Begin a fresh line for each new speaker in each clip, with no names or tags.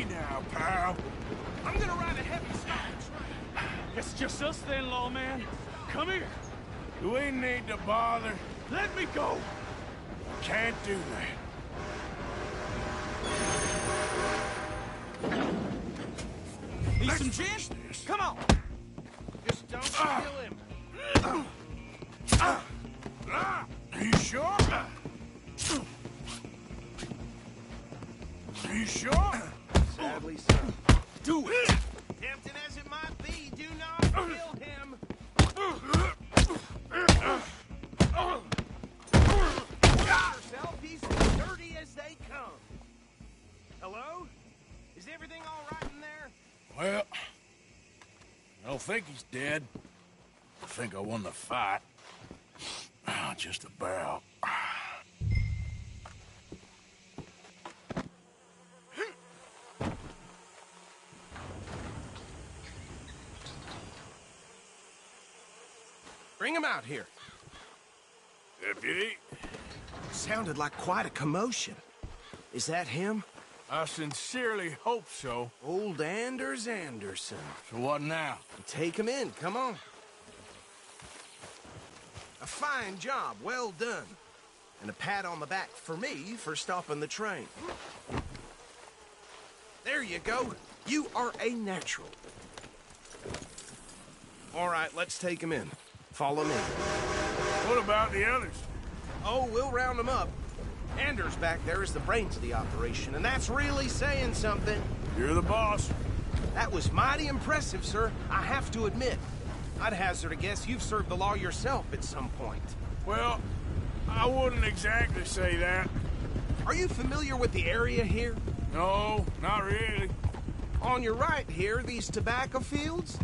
Easy now, pal.
I'm gonna ride a heavy stock train.
It's just us then, lawman. Come here.
Do we need to bother?
Let me go.
Can't do that.
Need some gin? Come on. Just don't kill him.
Are you sure? Are you sure?
Sadly, so.
Do it!
Tempting as it might be, do not kill him. Yourself, he's as dirty as they come. Hello? Is everything all right in there?
Well, I don't think he's dead. I think I won the fight. Just about.
Bring him out here.
Deputy,
Sounded like quite a commotion. Is that him?
I sincerely hope so.
Old Anders Anderson.
So what now?
Take him in, come on. A fine job, well done. And a pat on the back for me for stopping the train. There you go. You are a natural. All right, let's take him in. Follow me.
What about the others?
Oh, we'll round them up. Anders back there is the brains of the operation, and that's really saying something.
You're the boss.
That was mighty impressive, sir. I have to admit. I'd hazard a guess you've served the law yourself at some point.
Well, I wouldn't exactly say that.
Are you familiar with the area here?
No, not really.
On your right here, these tobacco fields?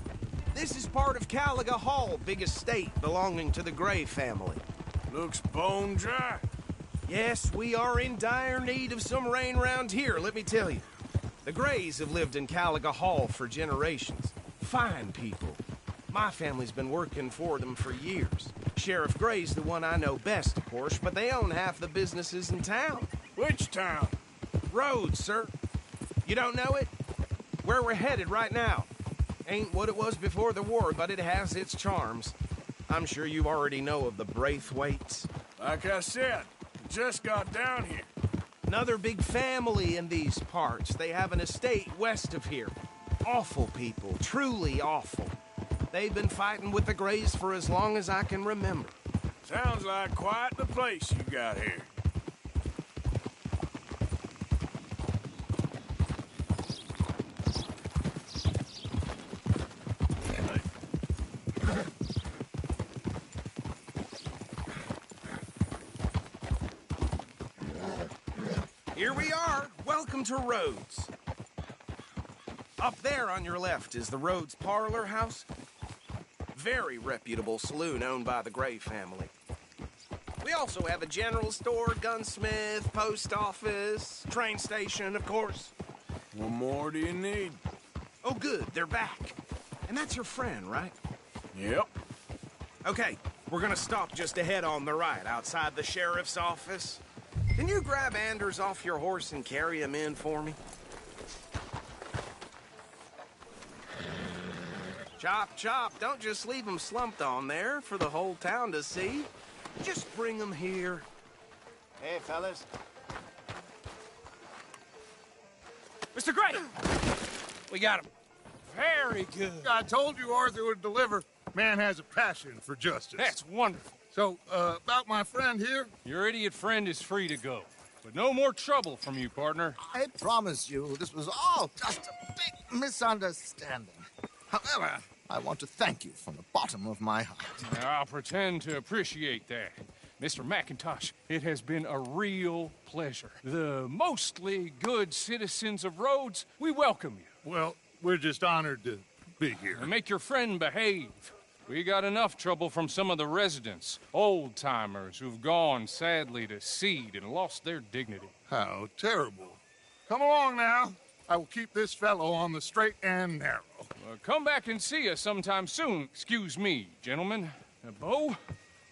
This is part of Caliga Hall, big estate belonging to the Gray family.
Looks bone dry.
Yes, we are in dire need of some rain round here, let me tell you. The Grays have lived in Caliga Hall for generations. Fine people. My family's been working for them for years. Sheriff Gray's the one I know best, of course, but they own half the businesses in town.
Which town?
Rhodes, sir. You don't know it? Where we're headed right now. Ain't what it was before the war, but it has its charms. I'm sure you already know of the Braithwaites.
Like I said, just got down here.
Another big family in these parts. They have an estate west of here. Awful people, truly awful. They've been fighting with the Grays for as long as I can remember.
Sounds like quite the place you got here.
Here we are. Welcome to Rhodes. Up there on your left is the Rhodes Parlor House. Very reputable saloon owned by the Gray family. We also have a general store, gunsmith, post office, train station, of course.
What more do you need?
Oh, good. They're back. And that's your friend, right?
Yep.
Okay, we're gonna stop just ahead on the right, outside the sheriff's office. Can you grab Anders off your horse and carry him in for me? Chop, chop. Don't just leave him slumped on there for the whole town to see. Just bring him here.
Hey, fellas.
Mr. Gray! We got him. Very good.
I told you Arthur would deliver. Man has a passion for justice.
That's wonderful.
So, about my friend here?
Your idiot friend is free to go. But no more trouble from you, partner.
I promise you, this was all just a big misunderstanding. However, I want to thank you from the bottom of my heart.
I'll pretend to appreciate that. Mr. McIntosh, it has been a real pleasure. The mostly good citizens of Rhodes, we welcome you.
Well, we're just honored to be here.
And make your friend behave. We got enough trouble from some of the residents, old-timers who've gone, sadly, to seed and lost their dignity.
How terrible. Come along now. I will keep this fellow on the straight and narrow.
Come back and see us sometime soon. Excuse me, gentlemen. Bo,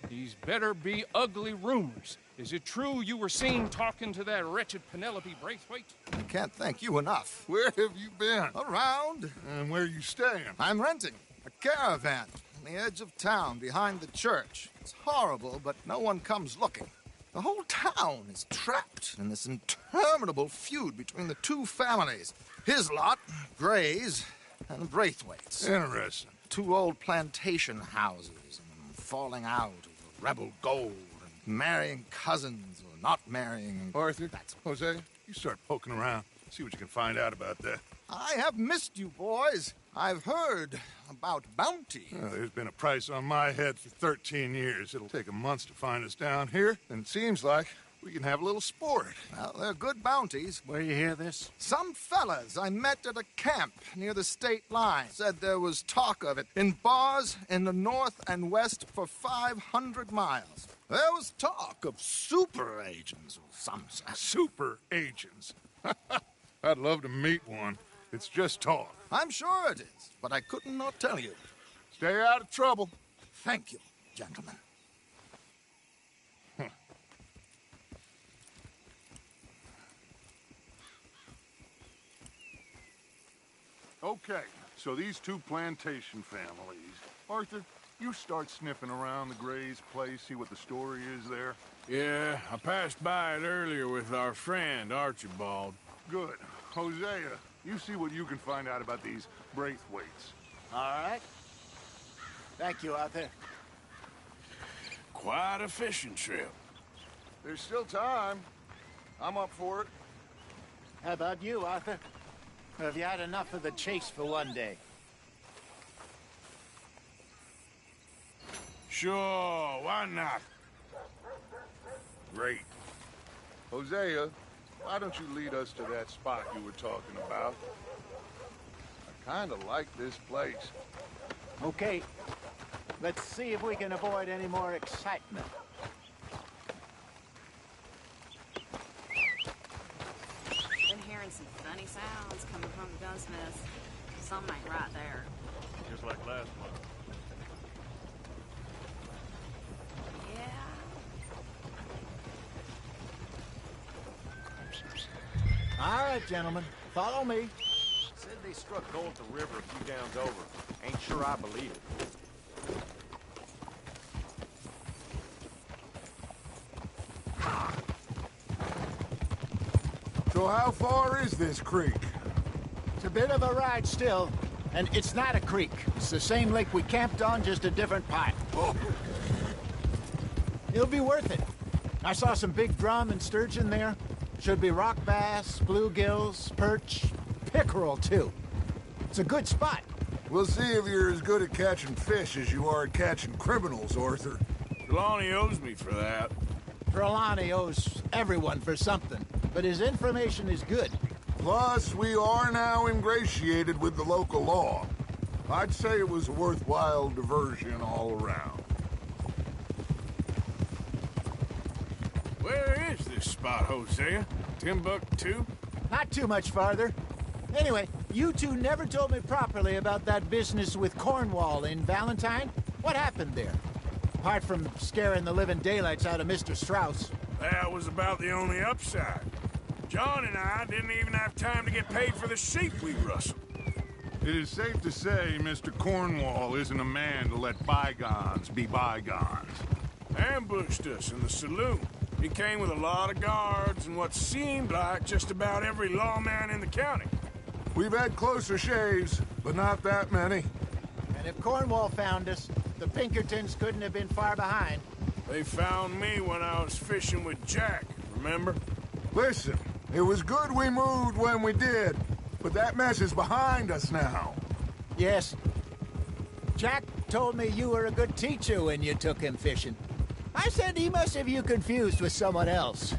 These better be ugly rumors. Is it true you were seen talking to that wretched Penelope Braithwaite?
I can't thank you enough.
Where have you been?
Around.
And where are you staying?
I'm renting a caravan on the edge of town behind the church. It's horrible, but no one comes looking. The whole town is trapped in this interminable feud between the two families. His lot, Gray's, and the Braithwaites.
Interesting.
Two old plantation houses, and falling out over rebel gold, and marrying cousins or not marrying.
Arthur, Jose, you start poking around. See what you can find out about that.
I have missed you, boys. I've heard about bounty.
There's been a price on my head for 13 years. It'll take a month to find us down here, and it seems like we can have a little sport.
Well, they're good bounties.
Where you hear this?
Some fellas I met at a camp near the state line said there was talk of it in bars in the north and west for 500 miles. There was talk of super agents or some such.
Super agents. I'd love to meet one. It's just talk.
I'm sure it is, but I couldn't not tell you.
Stay out of trouble.
Thank you, gentlemen.
Okay, so these two plantation families. Arthur, you start sniffing around the Gray's place, see what the story is there.
Yeah, I passed by it earlier with our friend, Archibald.
Good. Hosea, you see what you can find out about these Braithwaites.
All right. Thank you, Arthur.
Quite a fishing trip.
There's still time. I'm up for it.
How about you, Arthur? Or have you had enough of the chase for one day?
Sure, why not?
Great. Hosea, why don't you lead us to that spot you were talking about? I kind of like this place.
Okay. Let's see if we can avoid any more excitement.
Been hearing some funny sounds coming from the gunsmiths. Something ain't right there.
Just like last month.
Yeah.
All right, gentlemen. Follow me.
Said they struck gold at the river a few downs over. Ain't sure I believe it.
So how far is this creek?
It's a bit of a ride still, and it's not a creek. It's the same lake we camped on, just a different part. It'll be worth it. I saw some big drum and sturgeon there. Should be rock bass, bluegills, perch, pickerel, too. It's a good spot.
We'll see if you're as good at catching fish as you are at catching criminals, Arthur.
Trelawney owes me for that.
Trelawney owes everyone for something, but his information is good.
Plus, we are now ingratiated with the local law. I'd say it was a worthwhile diversion all around.
Where is this spot, Hosea? Timbuktu?
Not too much farther. Anyway, you two never told me properly about that business with Cornwall in Valentine. What happened there? Apart from scaring the living daylights out of Mr. Strauss.
That was about the only upside. John and I didn't even have time to get paid for the sheep we rustled.
It is safe to say Mr. Cornwall isn't a man to let bygones be bygones.
Ambushed us in the saloon. He came with a lot of guards and what seemed like just about every lawman in the county.
We've had closer shaves, but not that many.
And if Cornwall found us, the Pinkertons couldn't have been far behind.
They found me when I was fishing with Jack, remember?
Listen, it was good we moved when we did, but that mess is behind us now.
Yes. Jack told me you were a good teacher when you took him fishing. I said he must have you confused with someone else.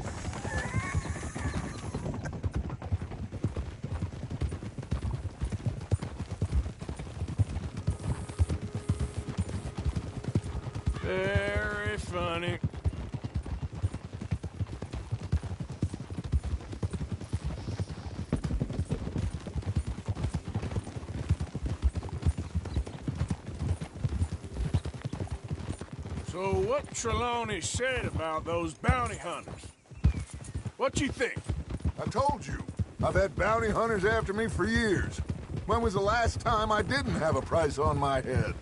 Very funny. So So what Trelawney said about those bounty hunters? What you think?
I told you, I've had bounty hunters after me for years. When was the last time I didn't have a price on my head?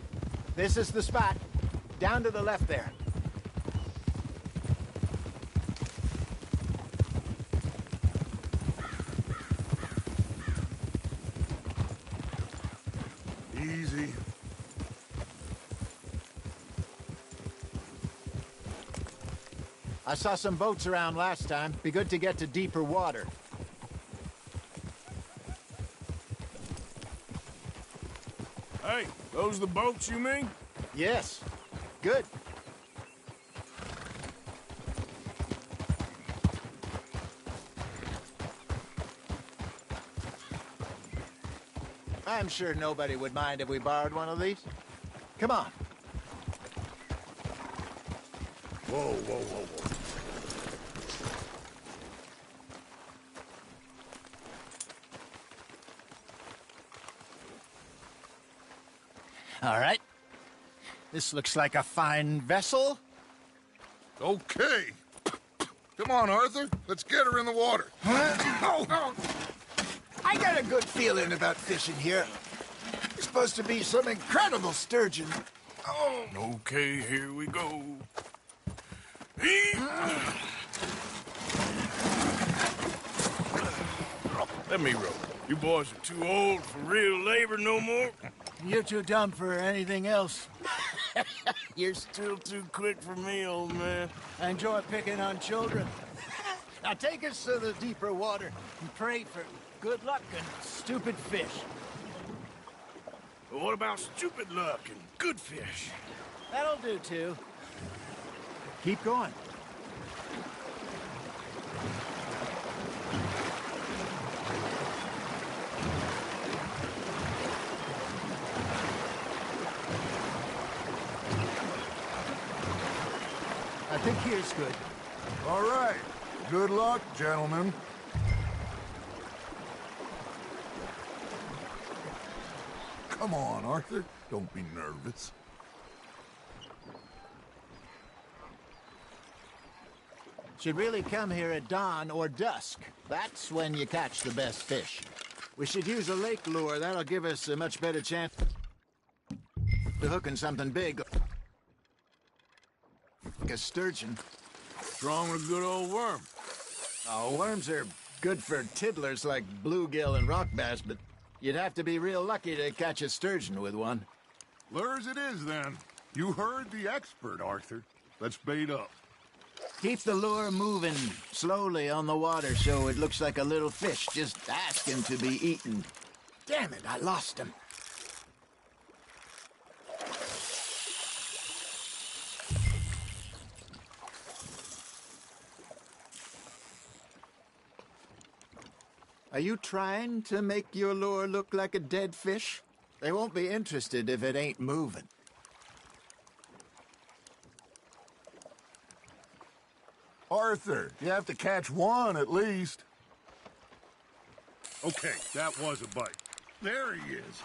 This is the spot. Down to the left there.
Easy.
I saw some boats around last time. Be good to get to deeper water.
Hey, those the boats you mean?
Yes. Good. I'm sure nobody would mind if we borrowed one of these. Come on.
Whoa, whoa, whoa, whoa.
All right. This looks like a fine vessel.
Okay. Come on, Arthur. Let's get her in the water.
Oh. I got a good feeling about fishing here. It's supposed to be some incredible sturgeon.
Oh. Okay, here we go. Let me row. You boys are too old for real labor no more.
You're too dumb for anything else.
You're still too quick for me, old man.
I enjoy picking on children. Now take us to the deeper water and pray for good luck and stupid fish.
But what about stupid luck and good fish?
That'll do, too. Keep going. I think here's good.
All right. Good luck, gentlemen. Come on, Arthur. Don't be nervous.
Should really come here at dawn or dusk. That's when you catch the best fish. We should use a lake lure. That'll give us a much better chance to hooking something big. Like a sturgeon.
Strong with a good old worm.
Oh, worms are good for tiddlers like bluegill and rock bass, but you'd have to be real lucky to catch a sturgeon with one.
Lures it is, then. You heard the expert, Arthur. Let's bait up.
Keep the lure moving slowly on the water so it looks like a little fish just asking to be eaten. Damn it, I lost him. Are you trying to make your lure look like a dead fish? They won't be interested if it ain't moving.
Arthur, you have to catch one at least.
Okay, that was a bite.
There he is.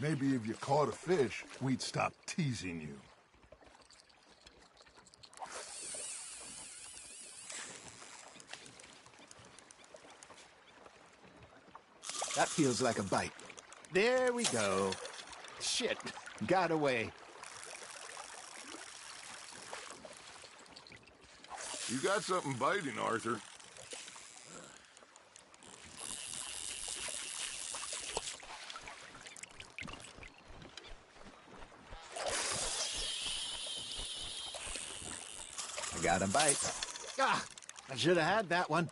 Maybe if you caught a fish, we'd stop teasing you.
That feels like a bite. There we go. Shit, got away.
You got something biting, Arthur.
Got a bite. Ah, I should have had that one.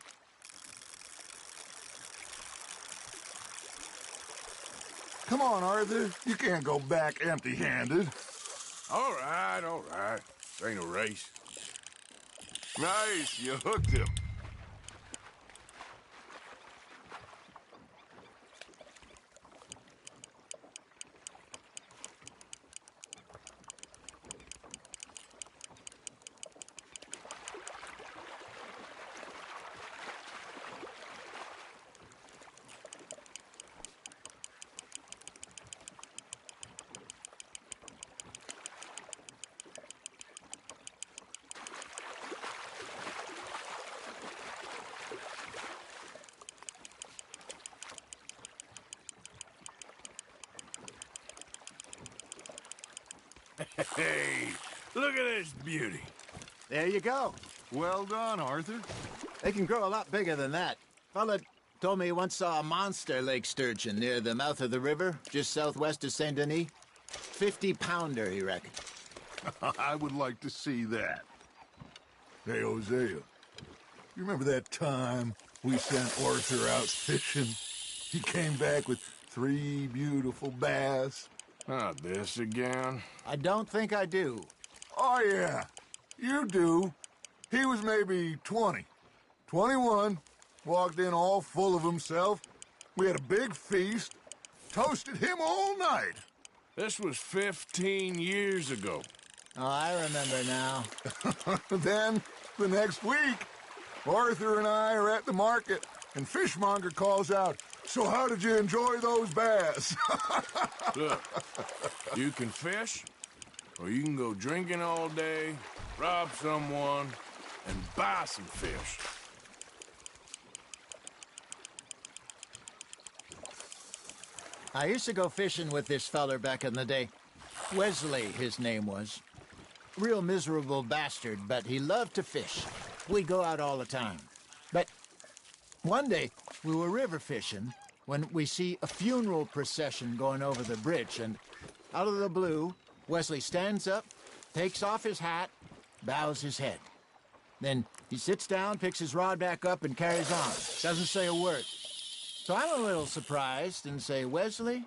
Come on, Arthur. You can't go back empty-handed.
All right, all right. This ain't a race.
Nice, you hooked him.
Hey, look at this beauty.
There you go.
Well done, Arthur.
They can grow a lot bigger than that. Fella told me he once saw a monster lake sturgeon near the mouth of the river, just southwest of Saint Denis. 50-pounder, he reckoned.
I would like to see that. Hey, Hosea, you remember that time we sent Arthur out fishing? He came back with 3 beautiful bass.
Not this again.
I don't think I do.
Oh, yeah, you do. He was maybe 20, 21, walked in all full of himself. We had a big feast, toasted him all night.
This was 15 years ago.
Oh, I remember now.
Then, the next week, Arthur and I are at the market, and Fishmonger calls out, "So how did you enjoy those bass?"
Look, you can fish, or you can go drinking all day, rob someone, and buy some fish.
I used to go fishing with this feller back in the day. Wesley, his name was. Real miserable bastard, but he loved to fish. We'd go out all the time. But one day, we were river fishing when we see a funeral procession going over the bridge, and out of the blue, Wesley stands up, takes off his hat, bows his head. Then he sits down, picks his rod back up, and carries on. Doesn't say a word. So I'm a little surprised and say, "Wesley,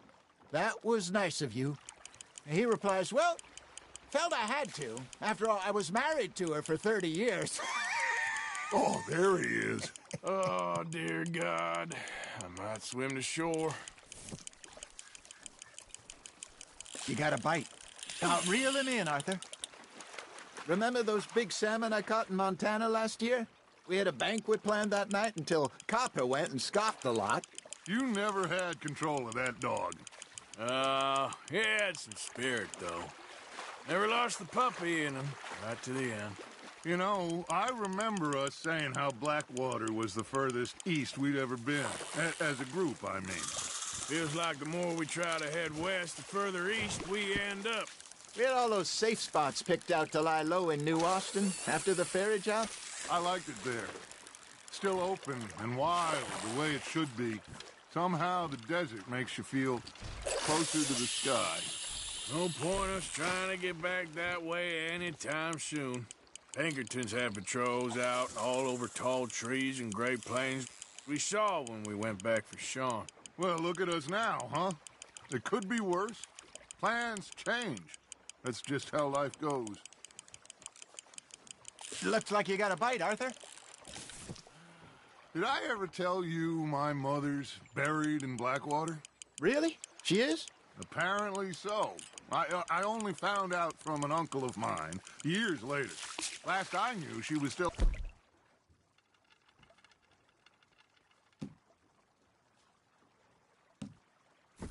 that was nice of you." And he replies, "Well, felt I had to. After all, I was married to her for 30 years.
Oh, there he is.
Oh, dear God. I might swim to shore.
You got a bite. Now, reel him in, Arthur. Remember those big salmon I caught in Montana last year? We had a banquet planned that night until Copper went and scoffed the lot.
You never had control of that dog.
He had some spirit, though. Never lost the puppy in him, right to the end.
You know, I remember us saying how Blackwater was the furthest east we'd ever been. As a group, I mean.
Feels like the more we try to head west, the further east we end up.
We had all those safe spots picked out to lie low in New Austin after the ferry job.
I liked it there. Still open and wild, the way it should be. Somehow the desert makes you feel closer to the sky.
No point us trying to get back that way anytime soon. Pinkertons have patrols out all over tall trees and Great Plains. We saw when we went back for Sean.
Well, look at us now, huh? It could be worse. Plans change. That's just how life goes.
Looks like you got a bite, Arthur.
Did I ever tell you my mother's buried in Blackwater?
Really? She is?
Apparently so. I only found out from an uncle of mine years later. Last I knew, she was still...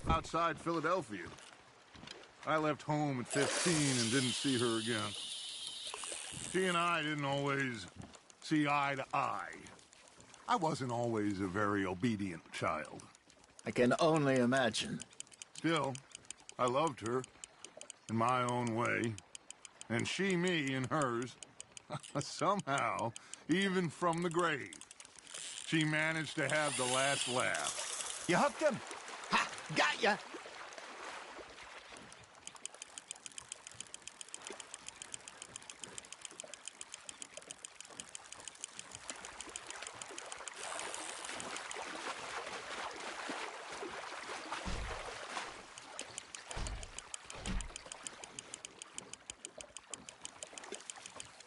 outside Philadelphia. I left home at 15 and didn't see her again. She and I didn't always see eye to eye. I wasn't always a very obedient child.
I can only imagine.
Still, I loved her in my own way, and she me in hers. Somehow, even from the grave, she managed to have the last laugh.
You hooked him. Ha! Got ya!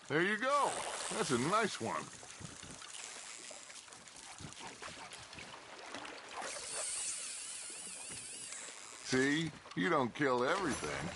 There you go. That's a nice one. See? You don't kill everything.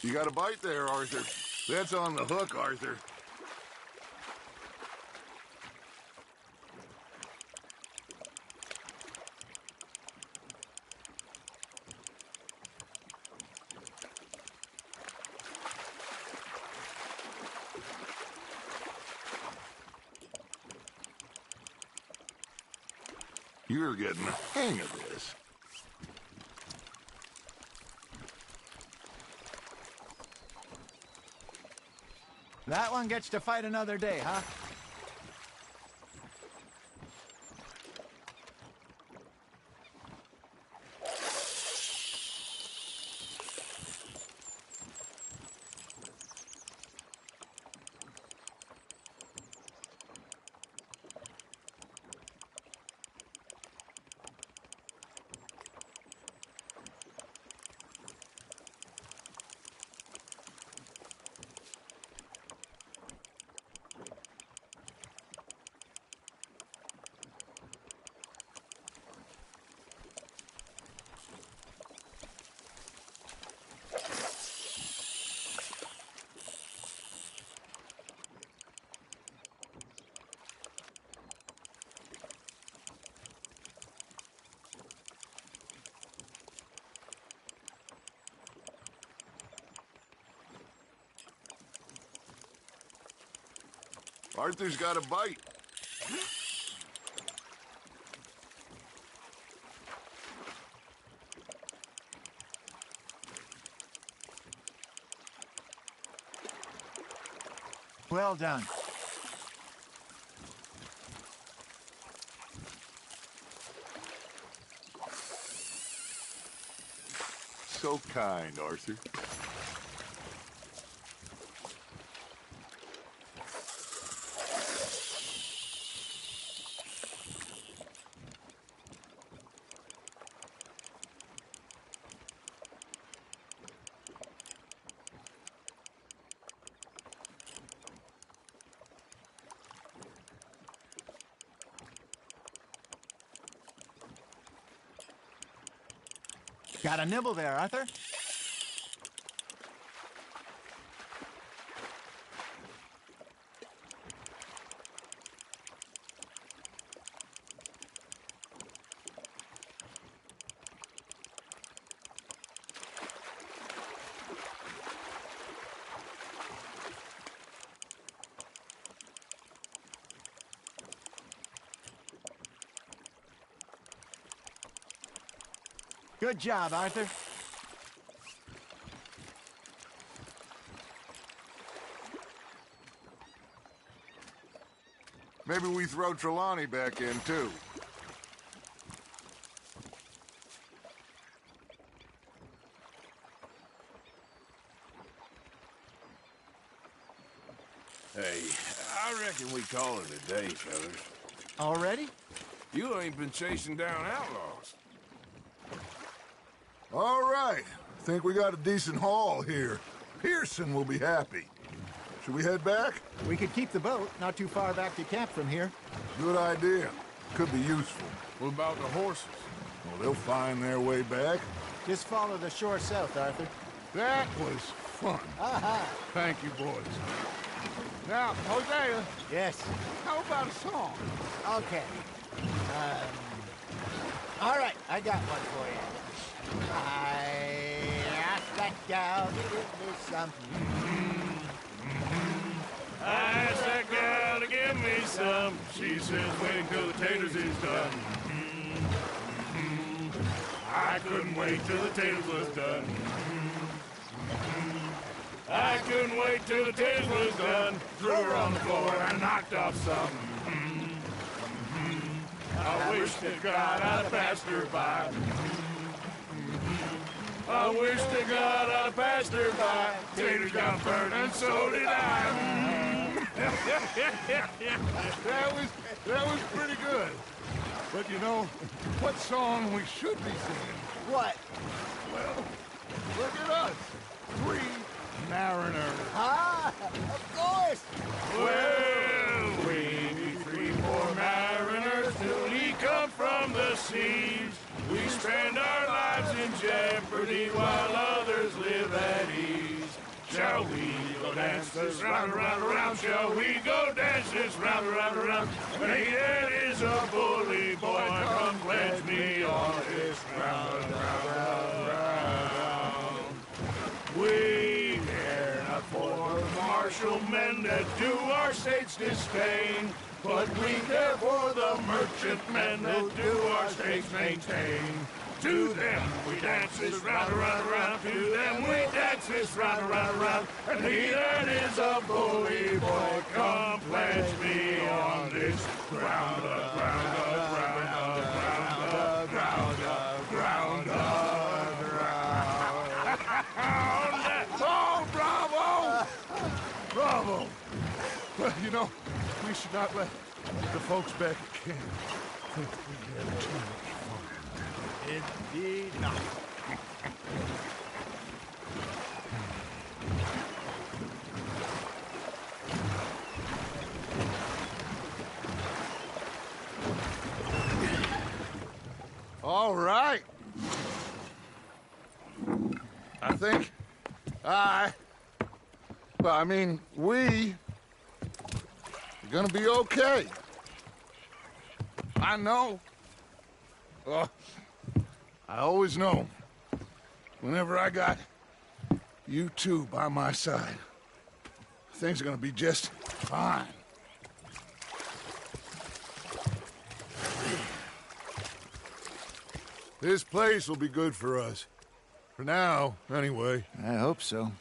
You got a bite there, Arthur. That's on the hook, Arthur. You're getting the hang of this.
That one gets to fight another day, huh?
Arthur's got a bite.
Well done.
So kind, Arthur.
Got a nibble there, Arthur? Good job, Arthur.
Maybe we throw Trelawney back in, too.
Hey, I reckon we call it a day, fellas.
Already?
You ain't been chasing down outlaws.
All right. Think we got a decent haul here. Pearson will be happy. Should we head back?
We could keep the boat not too far back to camp from here.
Good idea. Could be useful.
What about the horses?
Well, they'll find their way back.
Just follow the shore south, Arthur.
That was fun.
Aha!
Thank you, boys. Now, Hosea,
Yes.
how about a song?
Okay. All right, I got one for you. I asked that gal to give me some.
I asked that gal to give me some. She says wait till the taters is done. I couldn't wait till the taters was done. I couldn't wait till the taste was done. Threw her on the floor and knocked off something. I wish to God I'd passed her by. I wish to God I'd passed her by. Taters got burnt and so did I.
That was pretty good. But you know, what song we should be singing?
What?
Well, look at us. 3 mariners.
Ah, of course.
Well, we be 3 poor mariners till he come from the seas. We spend our lives in jeopardy while others live at ease. Shall we go dance this round, around, around? Shall we go dance this round, around, around? Hey, that is a bully boy. Come pledge me on this round, round, round. We care not for the martial men that do our state's disdain, but we care for the merchant men that do our states maintain. To them we dance this round, around, around. To them we dance this round, around, around. And he that is a bully boy, come pledge me on this ground up, ground up, ground up, ground up, ground up, ground up, ground up.
Oh, bravo! Bravo! Well, you know, we should not let the folks back at camp think we had too much fun.
Indeed not.
All right. I think we are gonna be okay. I know. I always know. Whenever I got you two by my side, things are gonna be just fine. This place will be good for us. For now, anyway.
I hope so.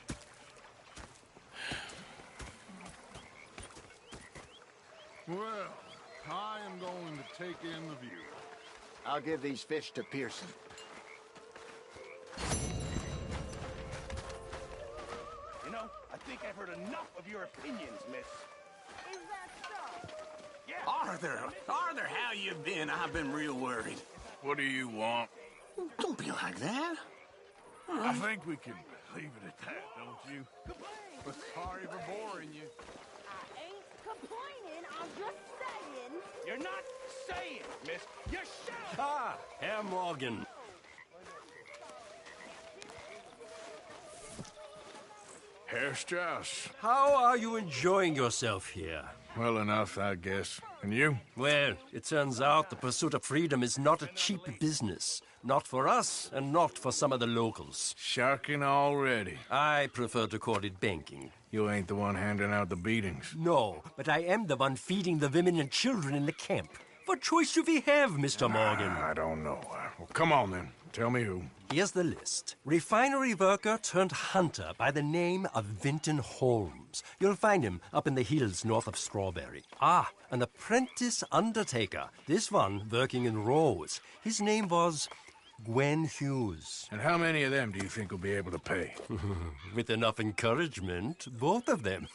Well, I am going to take in the view.
I'll give these fish to Pearson.
You know, I think I've heard enough of your opinions, miss.
Is that so?
Yeah.
Arthur, how you been? I've been real worried.
What do you want?
Don't be like that.
I think we can leave it at that, don't you?
Sorry for boring you.
I ain't complaining, I'm just saying.
You're not saying, miss. You're shouting.
Ah, Herr Morgan.
Herr Strauss.
How are you enjoying yourself here?
Well enough, I guess. And you?
Well, it turns out the pursuit of freedom is not a cheap business. Not for us, and not for some of the locals.
Sharking already.
I prefer to call it banking.
You ain't the one handing out the beatings.
No, but I am the one feeding the women and children in the camp. What choice do we have, Mr. Morgan?
I don't know. Well, come on then. Tell me who.
Here's the list. Refinery worker turned hunter by the name of Vinton Holmes. You'll find him up in the hills north of Strawberry. Ah, an apprentice undertaker. This one working in Rose. His name was Gwen Hughes.
And how many of them do you think will be able to pay?
With enough encouragement, both of them.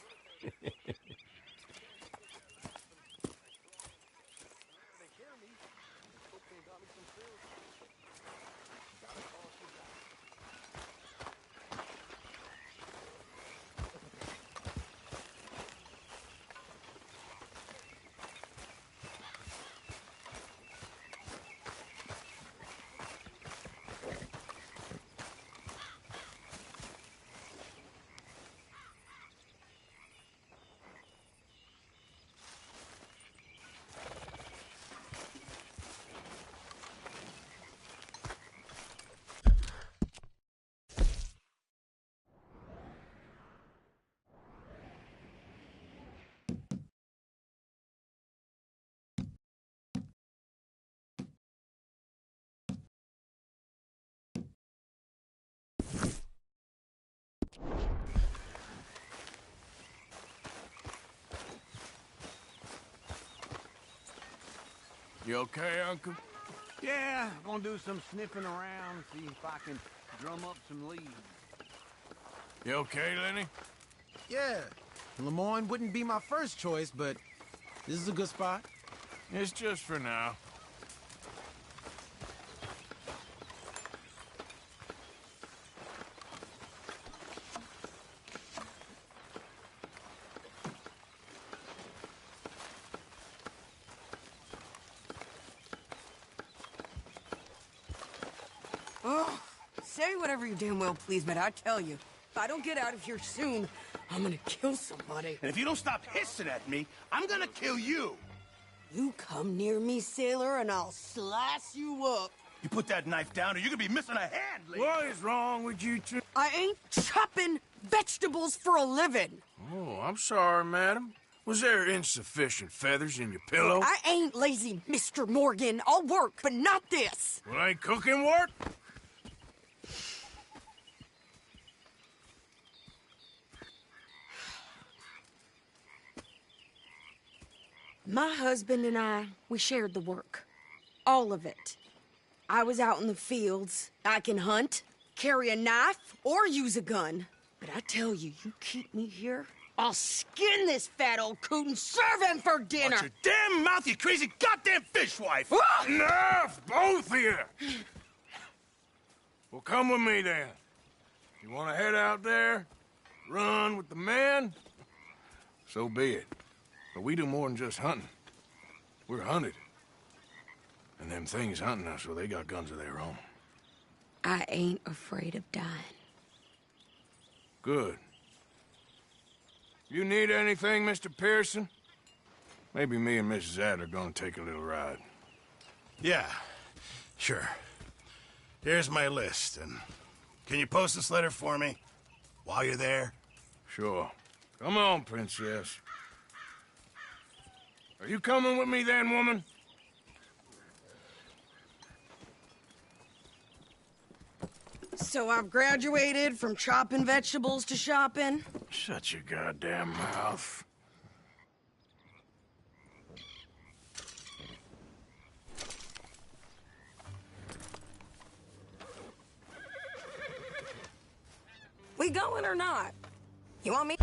You okay, Uncle?
Yeah, gonna do some sniffing around, see if I can drum up some leads.
You okay, Lenny?
Yeah, Lemoyne wouldn't be my first choice, but this is a good spot.
It's just for now.
Oh, say whatever you damn well please, but I tell you, if I don't get out of here soon, I'm gonna kill somebody.
And if you don't stop hissing at me, I'm gonna kill you.
You come near me, sailor, and I'll slice you up.
You put that knife down or you're gonna be missing a hand, lady.
What is wrong with you two?
I ain't chopping vegetables for a living.
Oh, I'm sorry, madam. Was there insufficient feathers in your pillow?
I ain't lazy, Mr. Morgan. I'll work, but not this.
Well, ain't cooking work?
My husband and I, we shared the work. All of it. I was out in the fields. I can hunt, carry a knife, or use a gun. But I tell you, you keep me here, I'll skin this fat old coot and serve him for dinner.
Watch your damn mouth, you crazy goddamn fishwife!
Enough, both of you! Well, come with me then. You want to head out there, run with the men? So be it. But we do more than just hunting. We're hunted. And them things hunting us, so they got guns of their own.
I ain't afraid of dying.
Good. You need anything, Mr. Pearson? Maybe me and Mrs. Ad are gonna take a little ride.
Yeah, sure. Here's my list, and can you post this letter for me while you're there?
Sure. Come on, Princess. Are you coming with me then, woman?
So I've graduated from chopping vegetables to shopping?
Shut your goddamn mouth.
We going or not? You want me?